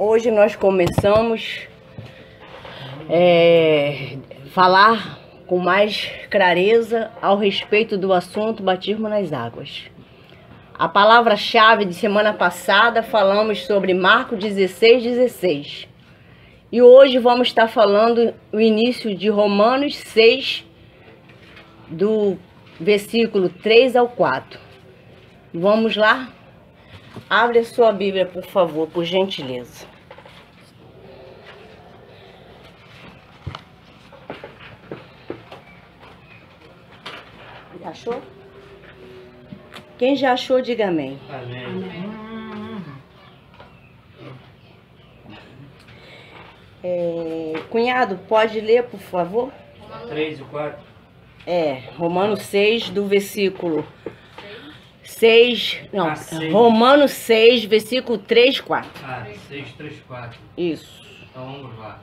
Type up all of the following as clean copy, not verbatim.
Hoje nós começamos falar com mais clareza ao respeito do assunto batismo nas águas. A palavra-chave de semana passada falamos sobre Marcos 16:16. E hoje vamos estar falando o início de Romanos 6, do versículo 3 ao 4. Vamos lá? Abre a sua Bíblia, por favor, por gentileza. Achou? Quem já achou, diga amém. Amém. Cunhado, pode ler, por favor? 3 e 4. Romanos 6, do versículo 6. Não, 6. Romanos 6, versículo 3, 4. 6, 3, 4. Isso. Então vamos lá.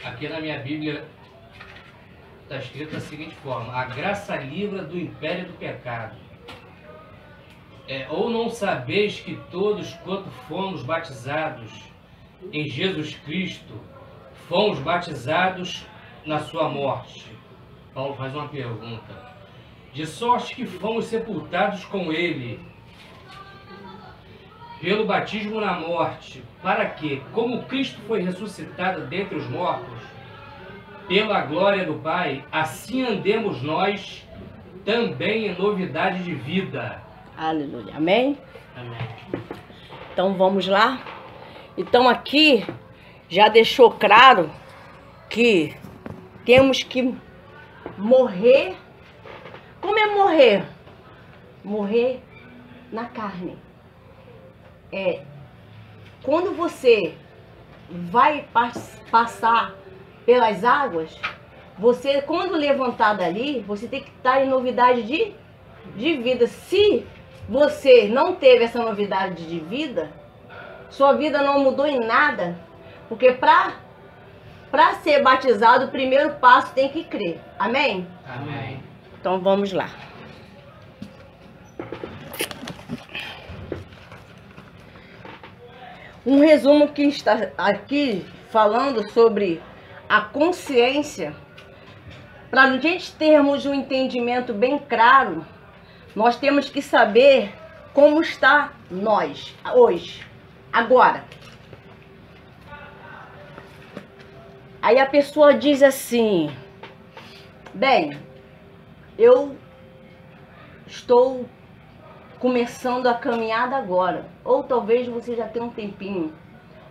Aqui na minha Bíblia está escrito da seguinte forma: a graça livra do império do pecado. Ou não sabeis que todos quanto fomos batizados em Jesus Cristo, fomos batizados na sua morte? Paulo faz uma pergunta. De sorte que fomos sepultados com ele pelo batismo na morte, para que, como Cristo foi ressuscitado dentre os mortos, pela glória do Pai, assim andemos nós também em novidade de vida. Aleluia. Amém? Amém. Então vamos lá. Então aqui já deixou claro que temos que morrer. Como é morrer? Morrer na carne. Quando você vai passar pelas águas, você, quando levantar dali, você tem que estar em novidade de vida. Se você não teve essa novidade de vida, sua vida não mudou em nada, porque para ser batizado, o primeiro passo tem que crer. Amém? Amém. Então vamos lá. Um resumo que está aqui falando sobre a consciência. Para a gente termos um entendimento bem claro, nós temos que saber como está nós hoje, agora. Aí a pessoa diz assim: bem, eu estou começando a caminhada agora, ou talvez você já tenha um tempinho,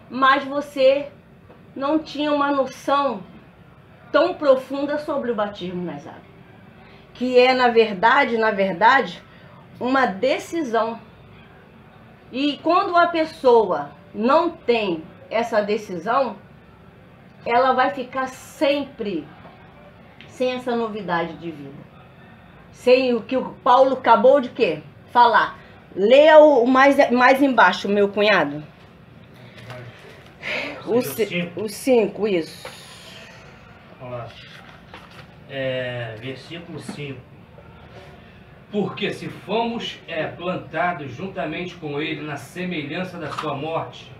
mas você não tinha uma noção tão profunda sobre o batismo nas águas, que é na verdade, uma decisão. E quando a pessoa não tem essa decisão, ela vai ficar sempre sem essa novidade de vida, sem o que o Paulo acabou de quê? Falar. Leia o mais embaixo, meu cunhado. O 5, isso. Vamos lá. Versículo 5. Porque se fomos plantados juntamente com ele na semelhança da sua morte,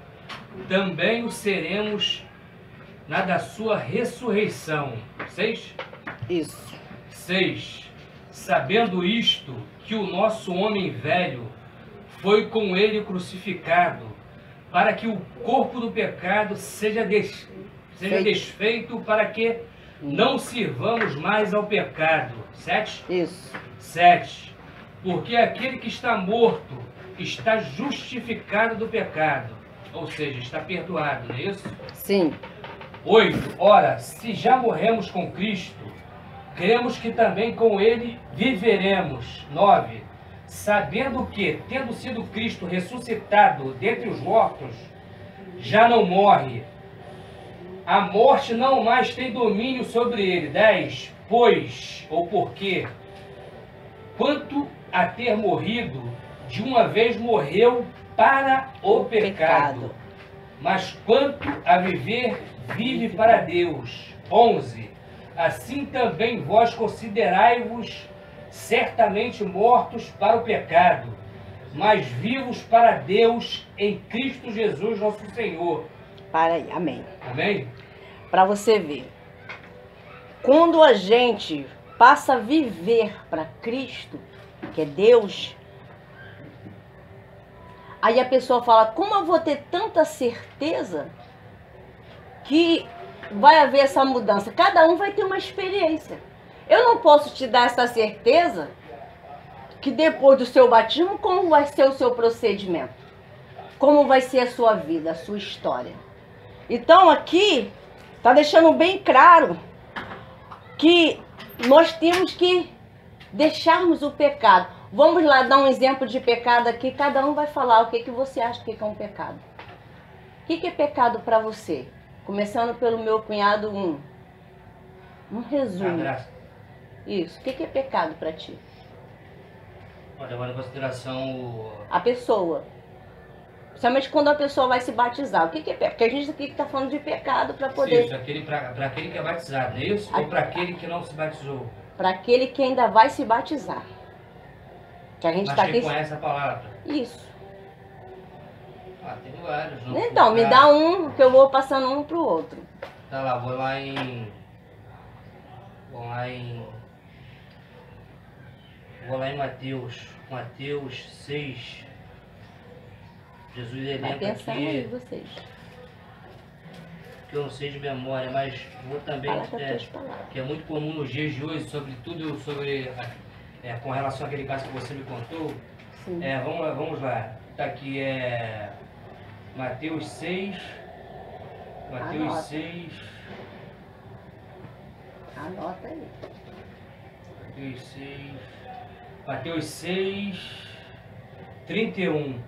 também o seremos na da sua ressurreição. 6? Isso. 6. Sabendo isto, que o nosso homem velho foi com ele crucificado, para que o corpo do pecado seja desfeito, para que não sirvamos mais ao pecado. 7? Isso. 7. Porque aquele que está morto está justificado do pecado, ou seja, está perdoado, não é isso? Sim. 8. Ora, se já morremos com Cristo, cremos que também com ele viveremos. 9. Sabendo que, tendo sido Cristo ressuscitado dentre os mortos, já não morre, a morte não mais tem domínio sobre ele. 10. Pois, ou porque, quanto a ter morrido, de uma vez morreu para o pecado, mas quanto a viver, vive para Deus. 11. Assim também vós considerai-vos certamente mortos para o pecado, mas vivos para Deus em Cristo Jesus, nosso Senhor. Para aí, amém. Amém? Para você ver. Quando a gente passa a viver para Cristo, que é Deus, aí a pessoa fala, como eu vou ter tanta certeza que vai haver essa mudança? Cada um vai ter uma experiência. Eu não posso te dar essa certeza que depois do seu batismo, como vai ser o seu procedimento? Como vai ser a sua vida, a sua história? Então aqui está deixando bem claro que nós temos que deixarmos o pecado. Vamos lá dar um exemplo de pecado aqui. Cada um vai falar o que você acha que é um pecado. O que é pecado para você? Começando pelo meu cunhado, um resumo. Isso. O que é pecado para ti? Levando em consideração a pessoa. Principalmente quando a pessoa vai se batizar. O que é pecado? Porque a gente aqui está falando de pecado para poder... Isso, para aquele que é batizado, não é isso? Ou para aquele que não se batizou? Para aquele que ainda vai se batizar. Que a gente está aqui... conhece a palavra. Isso. Tem vários. Então, me dá um, que eu vou passando um para o outro. Tá lá, vou lá em Mateus 6. Jesus elenca aqui, aí, vocês. que eu não sei de memória, mas vou também, que é muito comum nos dias de hoje, sobretudo com relação àquele caso que você me contou. Sim. Vamos lá. Tá aqui, Mateus 6. Mateus 6. Anota aí. Mateus 6, 31.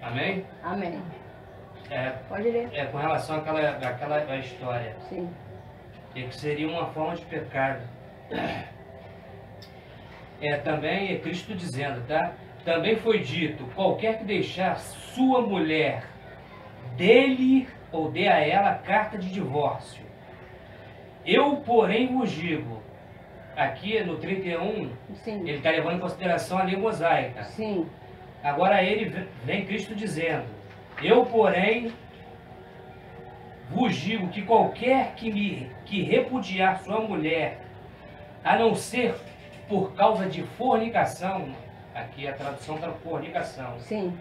Amém? Amém. Pode ler. Com relação àquela história. Sim. Que seria uma forma de pecado. Também é Cristo dizendo, tá? Também foi dito, qualquer que deixar sua mulher, dele ou dê a ela carta de divórcio. Eu, porém, vos digo, aqui no 31, sim, ele está levando em consideração a lei mosaica. Sim. Agora ele vem Cristo dizendo, eu, porém, vos digo que qualquer que repudiar sua mulher, a não ser por causa de fornicação, aqui a tradução está fornicação, sim,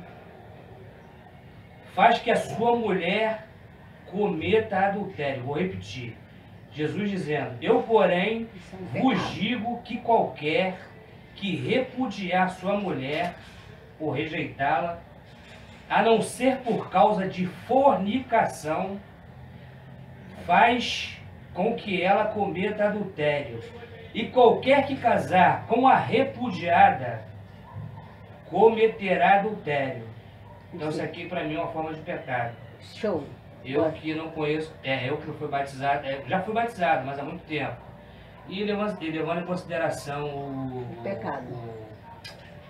faz que a sua mulher cometa adultério. Vou repetir. Jesus dizendo, eu, porém, vos digo que qualquer que repudiar sua mulher ou rejeitá-la, a não ser por causa de fornicação, faz com que ela cometa adultério. E qualquer que casar com a repudiada, cometerá adultério. Então isso aqui para mim é uma forma de pecado. Show. Eu que não conheço, eu que não fui batizado, já fui batizado, mas há muito tempo. E levando em consideração o pecado.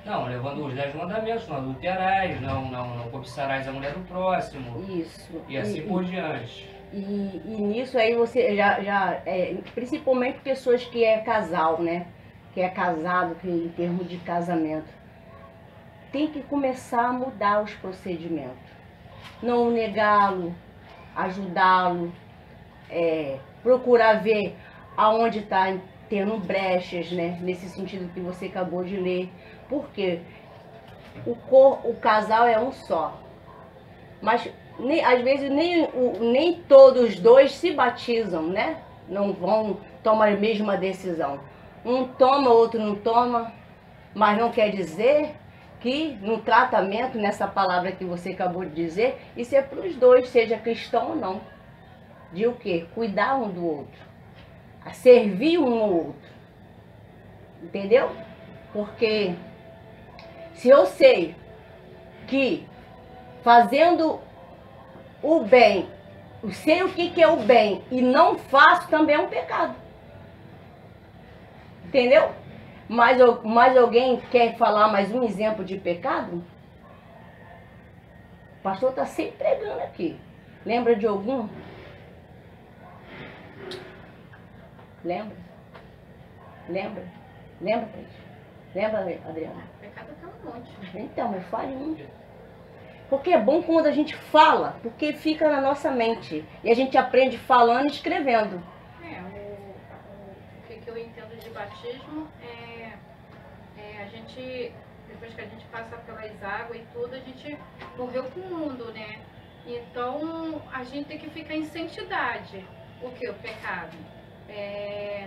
Não, levando os 10 mandamentos, não adulterarás, não cobiçarás a mulher do próximo. Isso. E assim por diante. E nisso aí você principalmente pessoas que é casal, né? Que é casado, que em termos de casamento, tem que começar a mudar os procedimentos. Não negá-lo, ajudá-lo, procurar ver aonde está tendo brechas, né? Nesse sentido que você acabou de ler. Porque o casal é um só. Mas às vezes nem todos os dois se batizam, né? Não vão tomar a mesma decisão. Um toma, o outro não toma, mas não quer dizer que no tratamento, nessa palavra que você acabou de dizer, isso é para os dois, seja cristão ou não. De o quê? Cuidar um do outro. A servir um ao outro. Entendeu? Porque se eu sei que fazendo o bem, eu sei o que é o bem e não faço, também é um pecado. Entendeu? Mais alguém quer falar mais um exemplo de pecado? O pastor está sempre pregando aqui. Lembra de algum? Lembra? Lembra? Lembra, Cris? Lembra, Adriana? Pecado tem um monte. Então, mas fale um. Porque é bom quando a gente fala, porque fica na nossa mente. E a gente aprende falando e escrevendo. O que eu entendo de batismo é a gente, depois que a gente passa pelas águas e tudo, a gente morreu com o mundo, né? Então, a gente tem que ficar em santidade. O que? O pecado?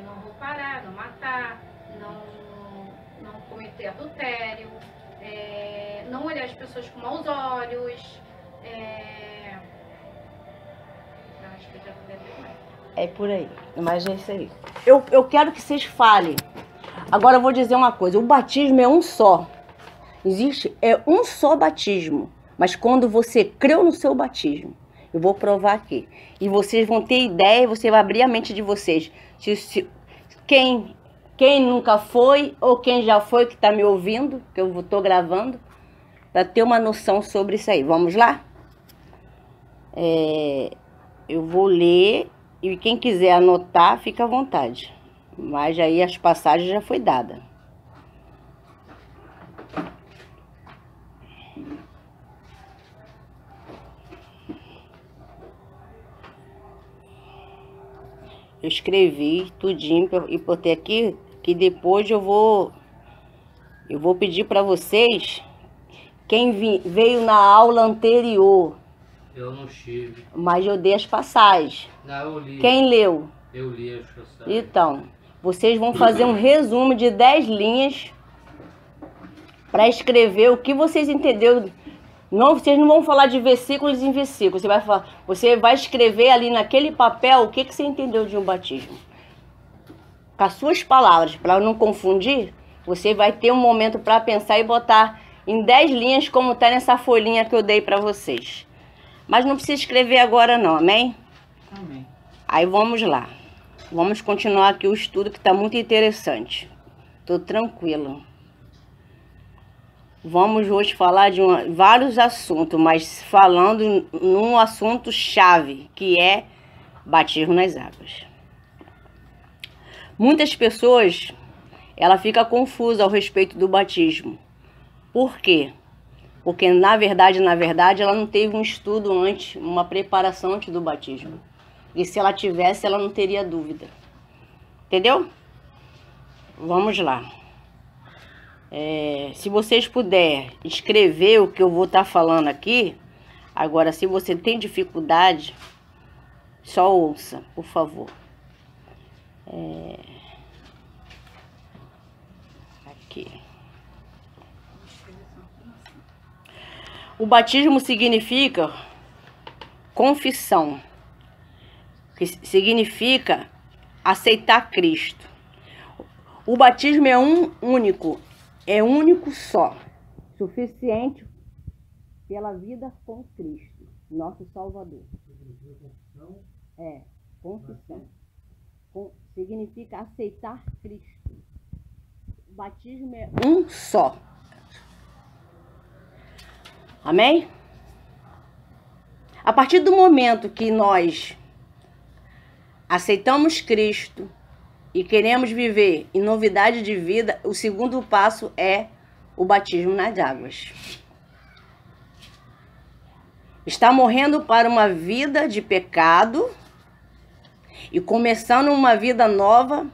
Não roubar, não matar, não cometer adultério, não olhar as pessoas com maus olhos. Acho que eu já falei demais. É por aí, mas é isso aí. Eu quero que vocês falem. Agora eu vou dizer uma coisa, o batismo é um só. É um só batismo. Mas quando você creu no seu batismo, eu vou provar aqui. E vocês vão ter ideia, você vai abrir a mente de vocês. Quem nunca foi, ou quem já foi, que está me ouvindo, que eu estou gravando, para ter uma noção sobre isso aí. Vamos lá? Eu vou ler, e quem quiser anotar, fica à vontade. Mas aí as passagens já foi dada. Eu escrevi tudinho e botei aqui, que depois eu vou pedir para vocês, quem veio na aula anterior. Eu não estive. Mas eu dei as passagens. Não, eu li. Quem leu? Eu li as passagens. Então, vocês vão fazer um resumo de 10 linhas para escrever o que vocês entenderam. Não, vocês não vão falar de versículos em versículos. Você vai escrever ali naquele papel o que você entendeu de um batismo. Com as suas palavras, para não confundir, você vai ter um momento para pensar e botar em 10 linhas, como está nessa folhinha que eu dei para vocês. Mas não precisa escrever agora não, amém? Amém. Aí vamos lá. Vamos continuar aqui o estudo que está muito interessante. Estou tranquilo. Vamos hoje falar de vários assuntos, mas falando num assunto chave, que é batismo nas águas. Muitas pessoas, ela fica confusa ao respeito do batismo. Por quê? Porque na verdade, ela não teve um estudo antes, uma preparação antes do batismo. E se ela tivesse, ela não teria dúvida. Entendeu? Vamos lá. Se vocês puderem escrever o que eu vou estar falando aqui. Agora, se você tem dificuldade, só ouça, por favor. Aqui. O batismo significa confissão, que significa aceitar Cristo. O batismo é único só, suficiente pela vida com Cristo, nosso Salvador. Confissão. Significa aceitar Cristo. O batismo é um só. Amém? A partir do momento que nós aceitamos Cristo e queremos viver em novidade de vida, o segundo passo é o batismo nas águas. Está morrendo para uma vida de pecado e começando uma vida nova,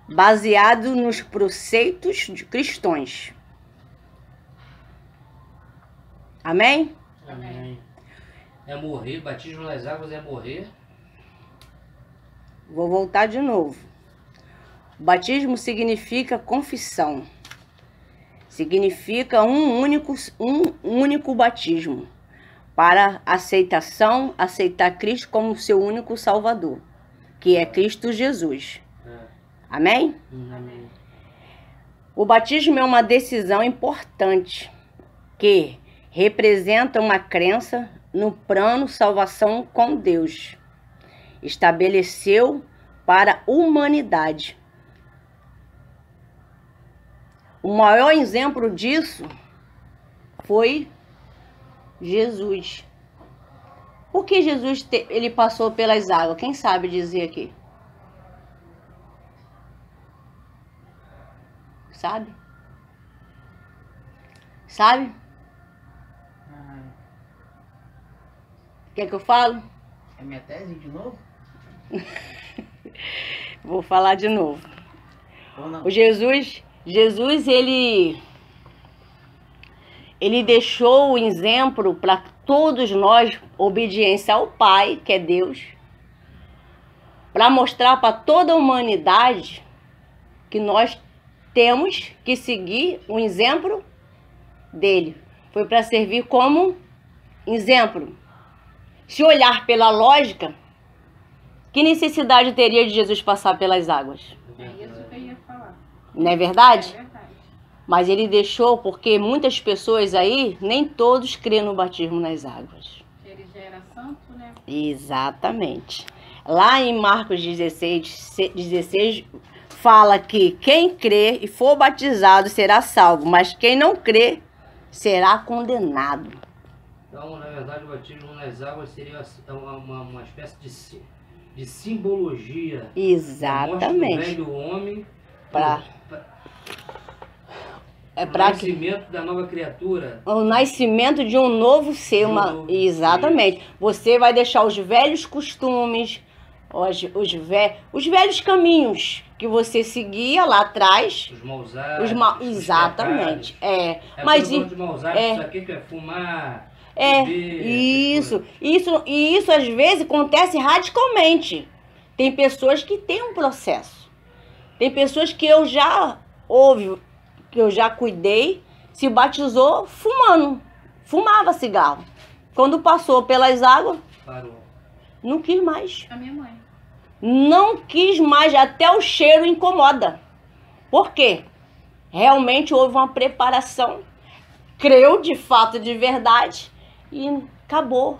baseado nos preceitos cristãos. Amém? Amém. É morrer, batismo nas águas é morrer. Vou voltar de novo. Batismo significa confissão. Significa um único batismo. Para aceitar Cristo como seu único Salvador, que é Cristo Jesus. Amém? Amém. O batismo é uma decisão importante que representa uma crença no plano salvação com Deus. Estabeleceu para a humanidade. O maior exemplo disso foi Jesus. Por que Jesus ele passou pelas águas? Quem sabe dizer aqui? sabe? Sabe? Quer que eu falo? É minha tese de novo? Vou falar de novo. Ou não? O Jesus, ele deixou o exemplo para todos nós, obediência ao Pai, que é Deus, para mostrar para toda a humanidade que nós temos que seguir o exemplo dele. Foi para servir como exemplo. Se olhar pela lógica, que necessidade teria de Jesus passar pelas águas? É isso que eu ia falar. Não é verdade? É verdade. Mas ele deixou porque muitas pessoas aí, nem todos creem no batismo nas águas. Ele já era santo, né? Exatamente. Lá em Marcos 16 fala que quem crê e for batizado será salvo, mas quem não crê será condenado. Então, na verdade, o batismo nas águas seria uma espécie de simbologia. Exatamente. Mostra o velho homem É o para que nascimento da nova criatura. o nascimento de um novo ser, exatamente. Você vai deixar os velhos costumes, os velhos caminhos que você seguia lá atrás. Os maus hábitos. Exatamente. É, Mas de maus hábitos, isso aqui que é fumar, beber, isso às vezes acontece radicalmente. Tem pessoas que têm um processo. Tem pessoas que eu já cuidei, se batizou fumando. Fumava cigarro. Quando passou pelas águas, parou. não quis mais. A minha mãe. Não quis mais, até o cheiro incomoda. Por quê? Realmente houve uma preparação, creu de fato, de verdade, e acabou.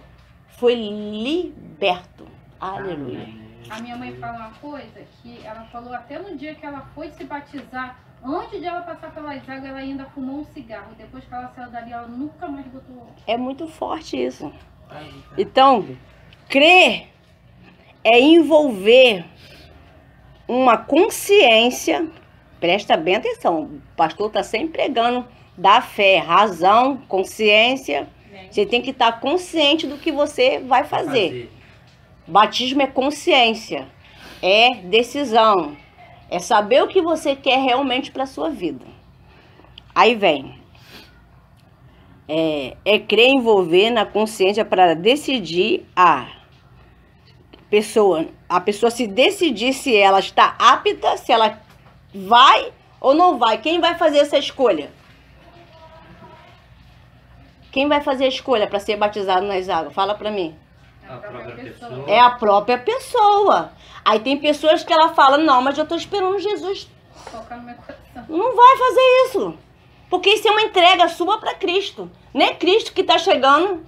Foi liberto. Aleluia. A minha mãe fala uma coisa que ela falou até no dia que ela foi se batizar, antes de ela passar pelas águas, ela ainda fumou um cigarro. Depois que ela saiu dali, ela nunca mais botou. É muito forte isso. Então, crer é envolver uma consciência, presta bem atenção, o pastor está sempre pregando da fé, razão, consciência. Você tem que estar consciente do que você vai fazer. Batismo é consciência, é decisão, é saber o que você quer realmente para a sua vida. Aí vem, crer, envolver na consciência para decidir a pessoa se decidir se ela está apta, se ela vai ou não vai. Quem vai fazer essa escolha? Quem vai fazer a escolha para ser batizado nas águas? Fala para mim. A própria pessoa. É a própria pessoa. Aí tem pessoas que ela fala, não, mas eu estou esperando Jesus. Focar no meu coração. Não vai fazer isso. Porque isso é uma entrega sua para Cristo. Não é Cristo que está chegando,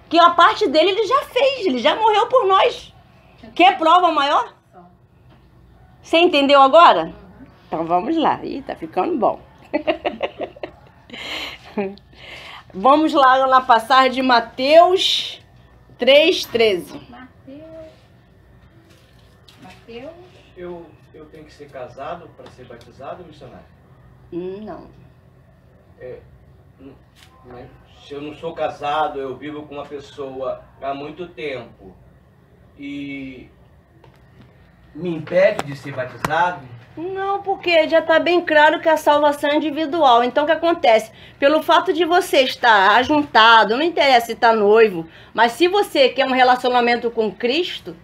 que a parte dele ele já fez, ele já morreu por nós. Quer prova maior? Você entendeu agora? Então vamos lá. Ih, tá ficando bom. Vamos lá na passagem de Mateus 3,13. Mateus. Eu tenho que ser casado para ser batizado, missionário? Não. Mas se eu não sou casado, eu vivo com uma pessoa há muito tempo e me impede de ser batizado? Não, porque já está bem claro que a salvação é individual. Então, o que acontece? Pelo fato de você estar ajuntado, não interessa se está noivo, mas se você quer um relacionamento com Cristo,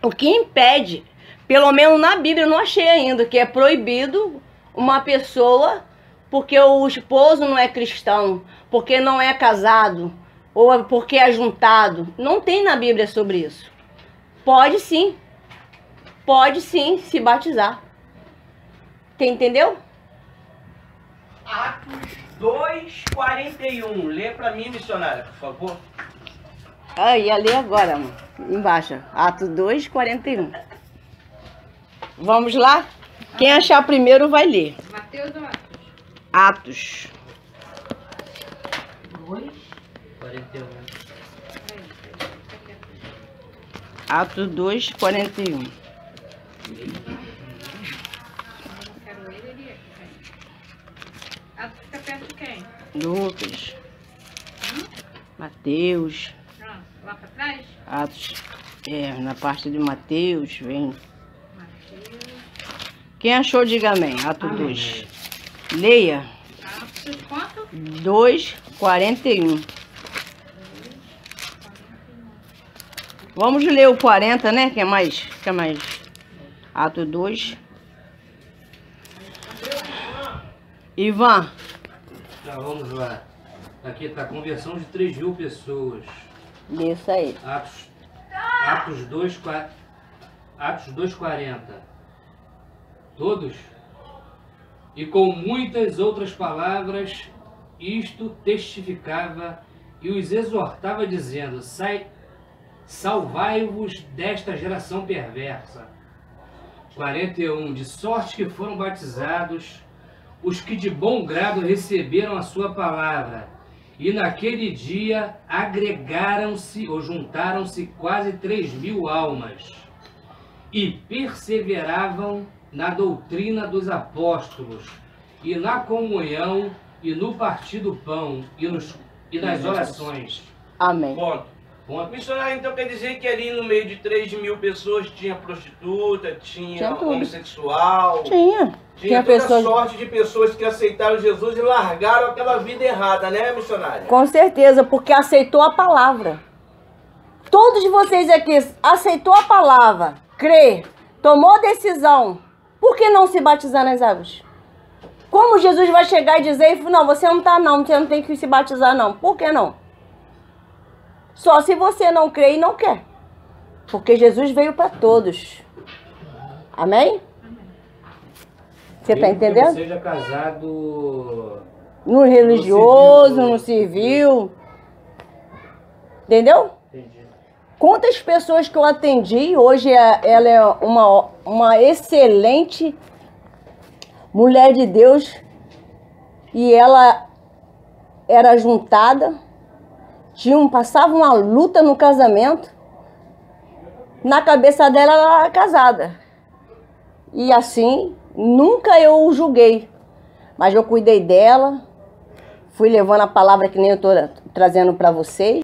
o que impede, pelo menos na Bíblia eu não achei ainda, que é proibido uma pessoa, porque o esposo não é cristão, porque não é casado, ou porque é ajuntado. Não tem na Bíblia sobre isso. Pode sim se batizar. Você entendeu? Atos 2:41. Lê para mim, missionária, por favor. Ia ler agora, mano. Embaixo. Atos 2:41. Vamos lá? Quem achar primeiro vai ler. Mateus ou Atos? Atos. 41. Atos 2:41. Eu não quero ele aqui. Atos fica perto de quem? Lucas, Mateus, Lá pra trás? Atos, na parte de Mateus, vem. Mateus. Quem achou, diga amém. Atos 2. Leia. Atos quanto? 2:41. Vamos ler o 40, né? Que é mais. Atos 2. Ivan. Tá, vamos lá. Aqui está a conversão de 3.000 pessoas. Isso aí. Atos 2:40. Todos? E com muitas outras palavras, isto testificava e os exortava, dizendo: salvai-vos desta geração perversa. 41. De sorte que foram batizados os que de bom grado receberam a sua palavra. E naquele dia agregaram-se ou juntaram-se quase 3.000 almas. E perseveravam na doutrina dos apóstolos, e na comunhão, e no partir do pão, e nas orações. Amém. Ponto. Missionário, então quer dizer que ali no meio de 3.000 pessoas tinha prostituta, tinha tudo. homossexual, Tinha tinha toda pessoas. sorte de pessoas que aceitaram Jesus e largaram aquela vida errada, né, missionário? Com certeza, porque aceitou a palavra. Todos vocês aqui aceitou a palavra, crê, tomou decisão. Por que não se batizar nas águas? Como Jesus vai chegar e dizer, não, você não tem que se batizar não. Por que não? Só se você não crê e não quer. Porque Jesus veio para todos. Amém? Você está entendendo? Seja casado No religioso, no civil. Entendeu? Entendi. Quantas pessoas que eu atendi, hoje ela é uma excelente mulher de Deus e ela era juntada, passava uma luta no casamento, na cabeça dela ela era casada. E assim, nunca eu julguei, mas eu cuidei dela, fui levando a palavra que nem eu estou trazendo para vocês.